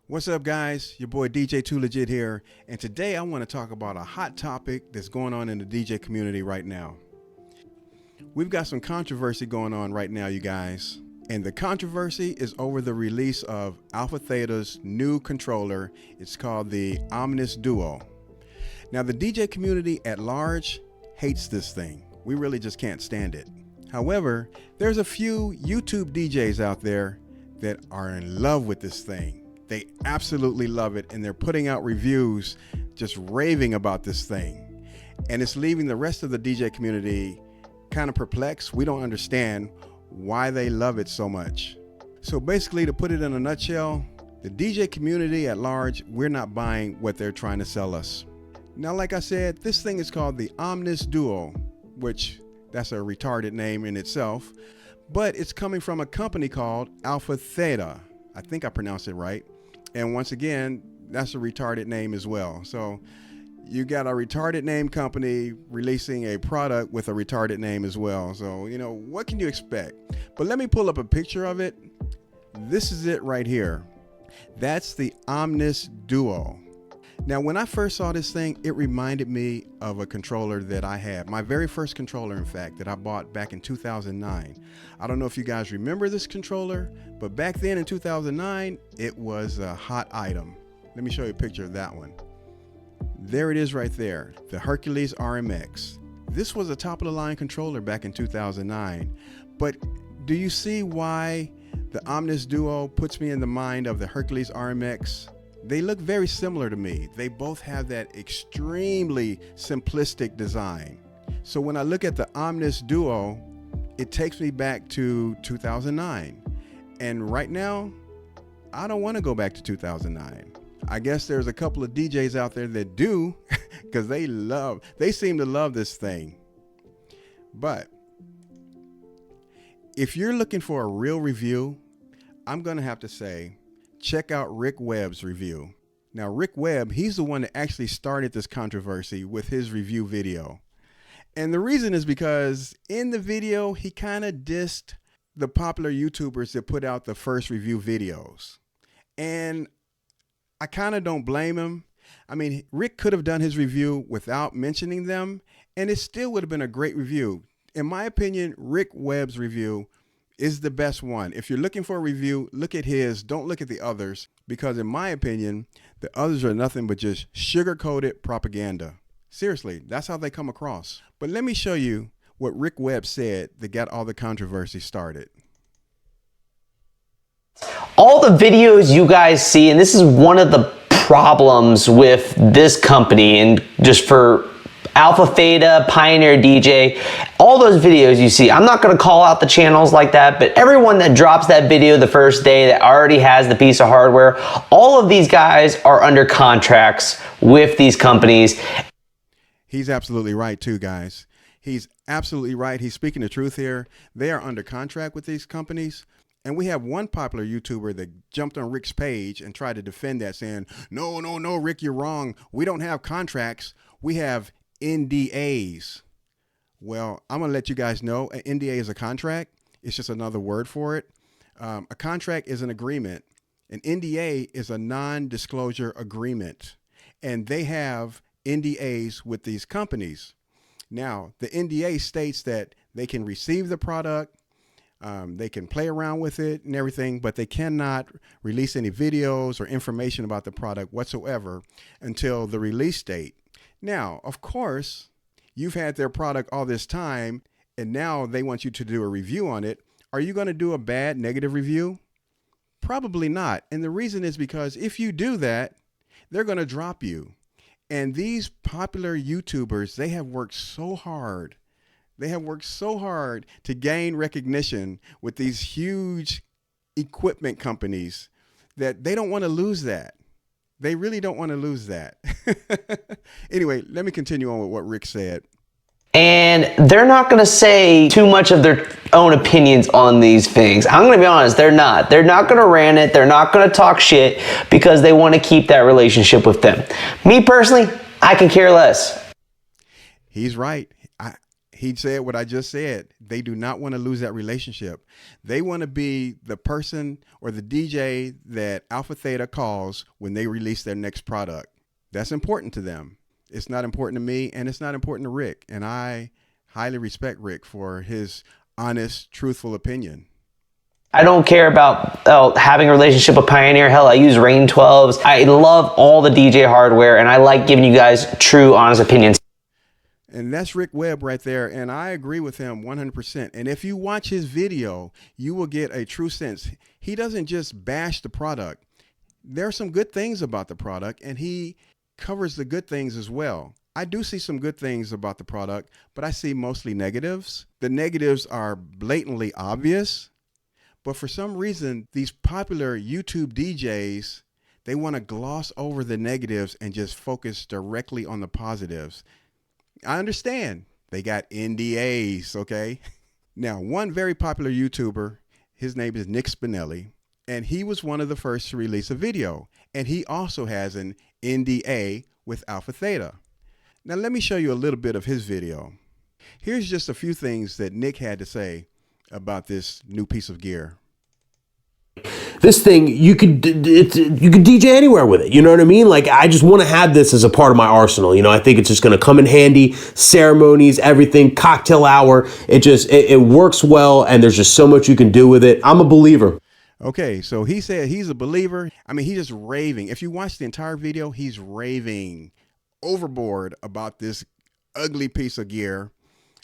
What's up, guys? Your boy DJ Too Legit here, and today I want to talk about a hot topic that's going on in the DJ community right now. We've got some controversy going on right now, you guys, and the controversy is over the release of Alpha Theta's new controller. It's called the Omnis Duo. Now, the DJ community at large hates this thing. We really just can't stand it. However, there's a few YouTube DJs out there that are in love with this thing. They absolutely love it, and they're putting out reviews just raving about this thing. And it's leaving the rest of the DJ community kind of perplexed. We don't understand why they love it so much. So basically, to put it in a nutshell, the DJ community at large, we're not buying what they're trying to sell us. Now, like I said, this thing is called the Omnis Duo, which that's a retarded name in itself, but it's coming from a company called Alpha Theta. I think I pronounced it right. And once again, that's a retarded name as well. So you got a retarded name company releasing a product with a retarded name as well. So, you know, what can you expect? But let me pull up a picture of it. This is it right here. That's the Omnis Duo. Now, when I first saw this thing, it reminded me of a controller that I had. My very first controller, in fact, that I bought back in 2009. I don't know if you guys remember this controller, but back then in 2009, it was a hot item. Let me show you a picture of that one. There it is right there, the Hercules RMX. This was a top-of-the-line controller back in 2009. But do you see why the Omnis Duo puts me in the mind of the Hercules RMX? They look very similar to me. They both have that extremely simplistic design. So when I look at the Omnis Duo, it takes me back to 2009. And right now, I don't want to go back to 2009. I guess there's a couple of DJs out there that do, because they seem to love this thing. But if you're looking for a real review, I'm going to have to say, check out Rick Webb's review. Now, Rick Webb, he's the one that actually started this controversy with his review video. And the reason is because in the video, he kind of dissed the popular YouTubers that put out the first review videos. And I kind of don't blame him. I mean, Rick could have done his review without mentioning them, and it still would have been a great review. In my opinion, Rick Webb's review is the best one. If you're looking for a review, look at his. Don't look at the others, because in my opinion, the others are nothing but just sugar-coated propaganda. Seriously, that's how they come across. But let me show you what Rick Webb said that got all the controversy started. All the videos you guys see, and this is one of the problems with this company, and just for Alpha Theta, Pioneer DJ, all those videos you see, I'm not going to call out the channels like that, but everyone that drops that video the first day that already has the piece of hardware, all of these guys are under contracts with these companies. He's absolutely right too, guys. He's absolutely right. He's speaking the truth here. They are under contract with these companies. And we have one popular YouTuber that jumped on Rick's page and tried to defend that, saying, no, Rick, you're wrong. We don't have contracts. We have NDAs. Well, I'm going to let you guys know an NDA is a contract. It's just another word for it. A contract is an agreement. An NDA is a non-disclosure agreement. And they have NDAs with these companies. Now, the NDA states that they can receive the product, they can play around with it and everything, but they cannot release any videos or information about the product whatsoever until the release date. Now, of course, you've had their product all this time, and now they want you to do a review on it. Are you going to do a bad negative review? Probably not. And the reason is because if you do that, they're going to drop you. And these popular YouTubers, they have worked so hard. They have worked so hard to gain recognition with these huge equipment companies that they don't want to lose that. They really don't want to lose that. Anyway, let me continue on with what Rick said. And they're not going to say too much of their own opinions on these things. I'm going to be honest, they're not. They're not going to rant it. They're not going to talk shit because they want to keep that relationship with them. Me personally, I can care less. He's right. he said what I just said. They do not want to lose that relationship. They want to be the person or the DJ that Alpha Theta calls when they release their next product. That's important to them. It's not important to me, and it's not important to Rick. And I highly respect Rick for his honest, truthful opinion. I don't care about having a relationship with Pioneer. Hell, I use Rain 12s. I love all the DJ hardware, and I like giving you guys true, honest opinions. And that's Rick Webb right there, and I agree with him 100%. And if you watch his video, you will get a true sense. He doesn't just bash the product. There are some good things about the product, and he covers the good things as well. I do see some good things about the product, but I see mostly negatives. The negatives are blatantly obvious, but for some reason, these popular YouTube DJs, they want to gloss over the negatives and just focus directly on the positives. I understand. They got NDAs, okay? Now, one very popular YouTuber, his name is Nick Spinelli, and he was one of the first to release a video. And he also has an NDA with Alpha Theta. Now, let me show you a little bit of his video. Here's just a few things that Nick had to say about this new piece of gear. This thing, you could DJ anywhere with it. You know what I mean? Like, I just want to have this as a part of my arsenal. You know, I think it's just going to come in handy. Ceremonies, everything, cocktail hour. It works well, and there's just so much you can do with it. I'm a believer. Okay, so he said he's a believer. I mean, he's just raving. If you watch the entire video, he's raving overboard about this ugly piece of gear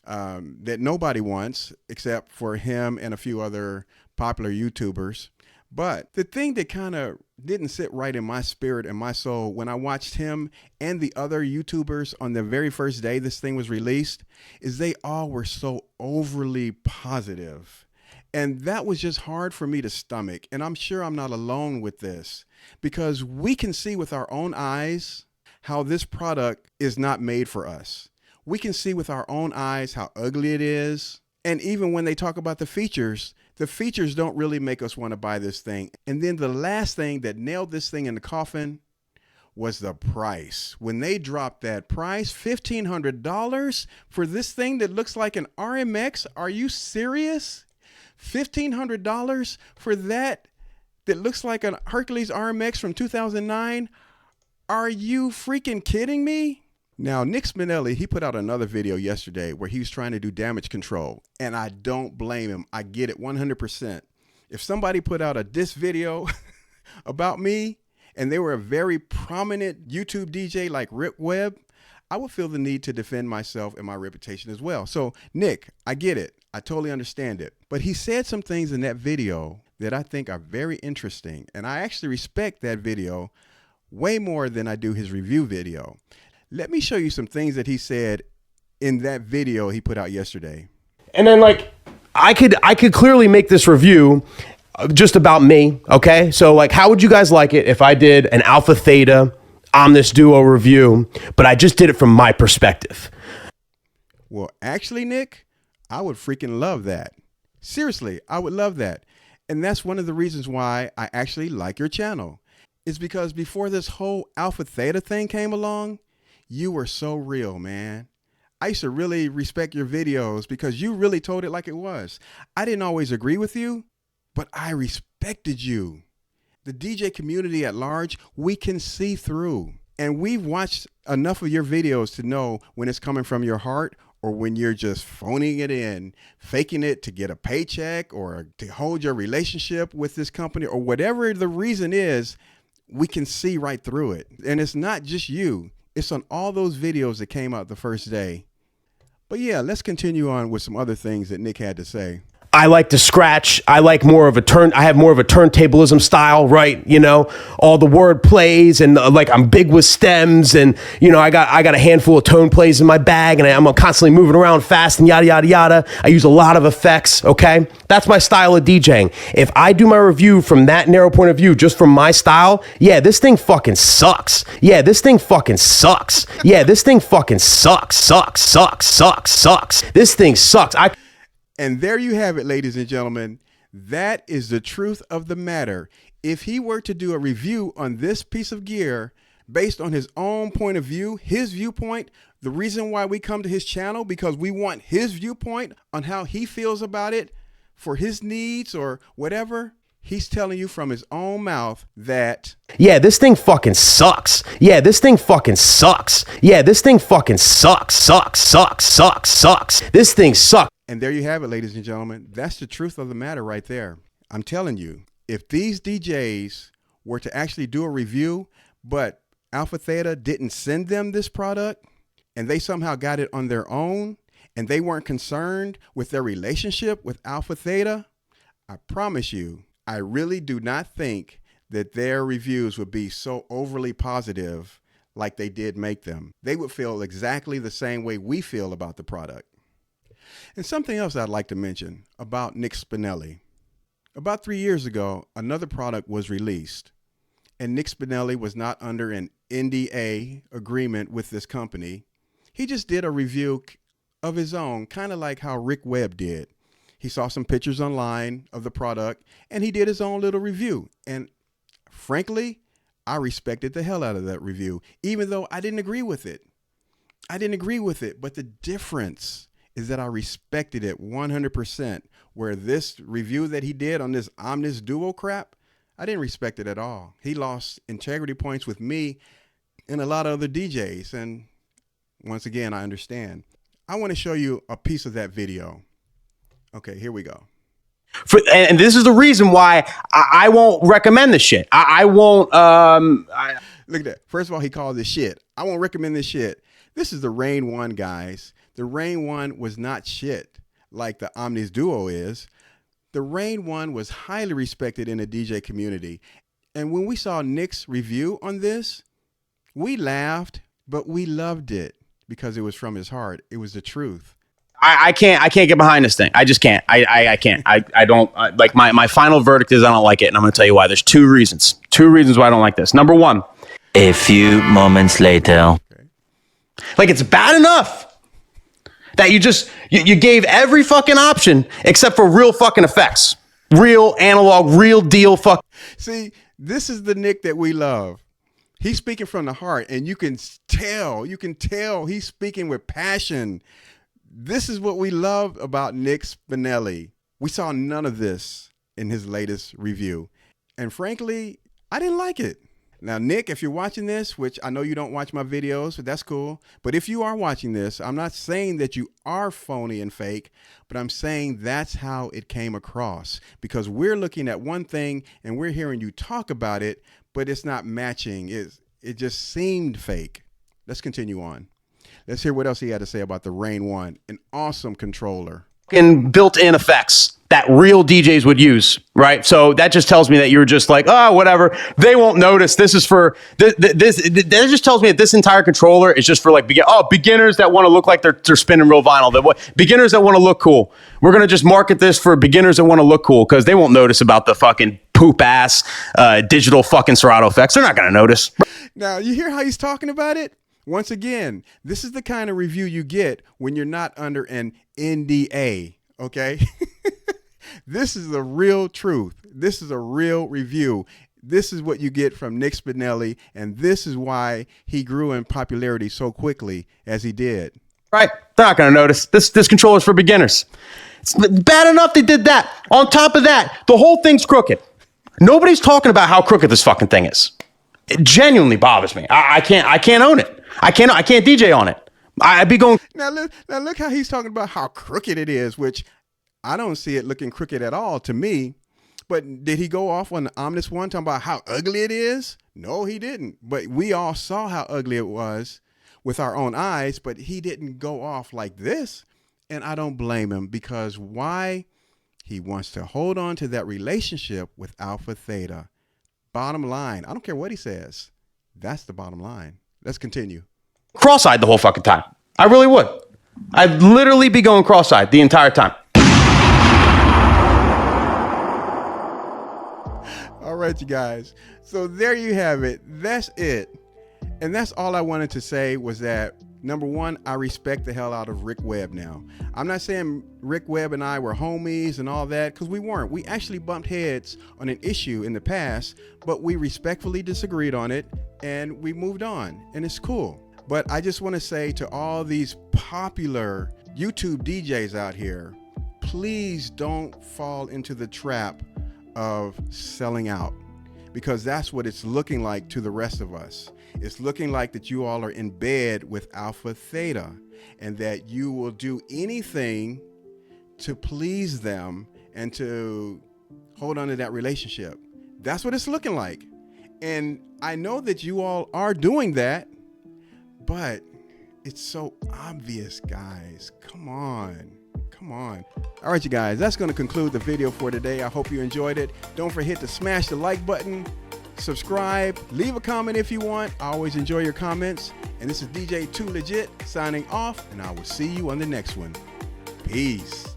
that nobody wants except for him and a few other popular YouTubers. But the thing that kind of didn't sit right in my spirit and my soul when I watched him and the other YouTubers on the very first day this thing was released is they all were so overly positive. And that was just hard for me to stomach. And I'm sure I'm not alone with this because we can see with our own eyes how this product is not made for us. We can see with our own eyes how ugly it is. And even when they talk about the features don't really make us want to buy this thing. And then the last thing that nailed this thing in the coffin was the price. When they dropped that price, $1,500 for this thing that looks like an RMX. Are you serious? $1,500 for that looks like a Hercules RMX from 2009? Are you freaking kidding me? Now, Nick Spinelli, he put out another video yesterday where he was trying to do damage control, and I don't blame him. I get it 100%. If somebody put out a diss video about me and they were a very prominent YouTube DJ like Rick Webb, I would feel the need to defend myself and my reputation as well. So, Nick, I get it. I totally understand it. But he said some things in that video that I think are very interesting, and I actually respect that video way more than I do his review video. Let me show you some things that he said in that video he put out yesterday. And then, like, I could clearly make this review just about me, okay? So, like, how would you guys like it if I did an Alpha Theta Omnis Duo review, but I just did it from my perspective? Well, actually, Nick, I would freaking love that. Seriously, I would love that. And that's one of the reasons why I actually like your channel. Is because before this whole Alpha Theta thing came along, you were so real, man. I used to really respect your videos because you really told it like it was. I didn't always agree with you, but I respected you. The DJ community at large, we can see through. And we've watched enough of your videos to know when it's coming from your heart or when you're just phoning it in, faking it to get a paycheck or to hold your relationship with this company or whatever the reason is, we can see right through it. And it's not just you. It's on all those videos that came out the first day. But yeah, let's continue on with some other things that Nick had to say. I like to scratch. I like more of a I have more of a turntablism style, right? You know, all the word plays and like I'm big with stems and, you know, I got a handful of tone plays in my bag and I'm constantly moving around fast and yada, yada, yada. I use a lot of effects. Okay. That's my style of DJing. If I do my review from that narrow point of view, just from my style, yeah, this thing fucking sucks. Yeah, this thing fucking sucks. Yeah, this thing fucking sucks. This thing sucks. And there you have it, ladies and gentlemen. That is the truth of the matter. If he were to do a review on this piece of gear based on his own point of view, his viewpoint. The reason why we come to his channel, because we want his viewpoint on how he feels about it for his needs or whatever. He's telling you from his own mouth that, yeah, this thing fucking sucks. Yeah, this thing fucking sucks. Yeah, this thing fucking sucks. This thing sucks. and there you have it, ladies and gentlemen. That's the truth of the matter right there. I'm telling you, if these DJs were to actually do a review, but Alpha Theta didn't send them this product and they somehow got it on their own and they weren't concerned with their relationship with Alpha Theta, I promise you, I really do not think that their reviews would be so overly positive like they did make them. They would feel exactly the same way we feel about the product. And something else I'd like to mention about Nick Spinelli. About 3 years ago, another product was released, and Nick Spinelli was not under an NDA agreement with this company. He just did a review of his own, kind of like how Rick Webb did. He saw some pictures online of the product, and he did his own little review. And frankly, I respected the hell out of that review, even though I didn't agree with it. I didn't agree with it, but the difference is that I respected it 100%, where this review that he did on this Omnis Duo crap, I didn't respect it at all. He lost integrity points with me and a lot of other DJs. And once again, I understand. I want to show you a piece of that video. Okay, here we go. And this is the reason why I won't recommend this shit. I won't. Look at that. First of all, he called this shit. I won't recommend this shit. This is the Rain 1, guys. The Rain 1 was not shit like the Omnis Duo is. The Rain 1 was highly respected in the DJ community. And when we saw Nick's review on this, we laughed, but we loved it because it was from his heart. It was the truth. I can't get behind this thing. I just can't. I can't. I don't like my final verdict is I don't like it. And I'm going to tell you why. There's two reasons why I don't like this. Number one, a few moments later. Okay. Like, it's bad enough that you gave every fucking option except for real fucking effects, real analog, real deal. See, this is the Nick that we love. He's speaking from the heart, and you can tell he's speaking with passion. This is what we love about Nick Spinelli. We saw none of this in his latest review. And frankly, I didn't like it. Now, Nick, if you're watching this, which I know you don't watch my videos, but that's cool. But if you are watching this, I'm not saying that you are phony and fake, but I'm saying that's how it came across. Because we're looking at one thing and we're hearing you talk about it, but it's not matching. It just seemed fake. Let's continue on. Let's hear what else he had to say about the Rain 1, an awesome controller. And built-in effects that real DJs would use, right? So that just tells me that you're just like, oh, whatever. They won't notice. This is for this. That just tells me that this entire controller is just for like beginners that want to look like they're spinning real vinyl. Beginners that want to look cool. We're gonna just market this for beginners that want to look cool because they won't notice about the fucking poop ass digital fucking Serato effects. They're not gonna notice. Now you hear how he's talking about it. Once again, this is the kind of review you get when you're not under an NDA, okay? This is the real truth. This is a real review. This is what you get from Nick Spinelli, and this is why he grew in popularity so quickly as he did. Right? They're not going to notice. This controller's for beginners. It's bad enough they did that. On top of that, the whole thing's crooked. Nobody's talking about how crooked this fucking thing is. It genuinely bothers me. I can't own it. I can't DJ on it. I'd be going. Now look how he's talking about how crooked it is, which I don't see it looking crooked at all to me. But did he go off on the Omnis one talking about how ugly it is? No, he didn't. But we all saw how ugly it was with our own eyes, but he didn't go off like this. And I don't blame him, because why? He wants to hold on to that relationship with Alpha Theta. Bottom line, I don't care what he says. That's the bottom line. Let's continue. Cross-eyed the whole fucking time. I really would. I'd literally be going cross-eyed the entire time. All right, you guys. So there you have it. That's it. And that's all I wanted to say was that, number one, I respect the hell out of Rick Webb now. I'm not saying Rick Webb and I were homies and all that, because we weren't. We actually bumped heads on an issue in the past, but we respectfully disagreed on it. and we moved on, and it's cool. But I just want to say to all these popular YouTube DJs out here, please don't fall into the trap of selling out, because that's what it's looking like to the rest of us. It's looking like that you all are in bed with Alpha Theta, and that you will do anything to please them and to hold on to that relationship. That's what it's looking like. And I know that you all are doing that, but it's so obvious, guys. Come on. Come on. All right, you guys, that's going to conclude the video for today. I hope you enjoyed it. Don't forget to smash the like button, subscribe, leave a comment if you want. I always enjoy your comments. And this is DJ 2 Legit signing off, and I will see you on the next one. Peace.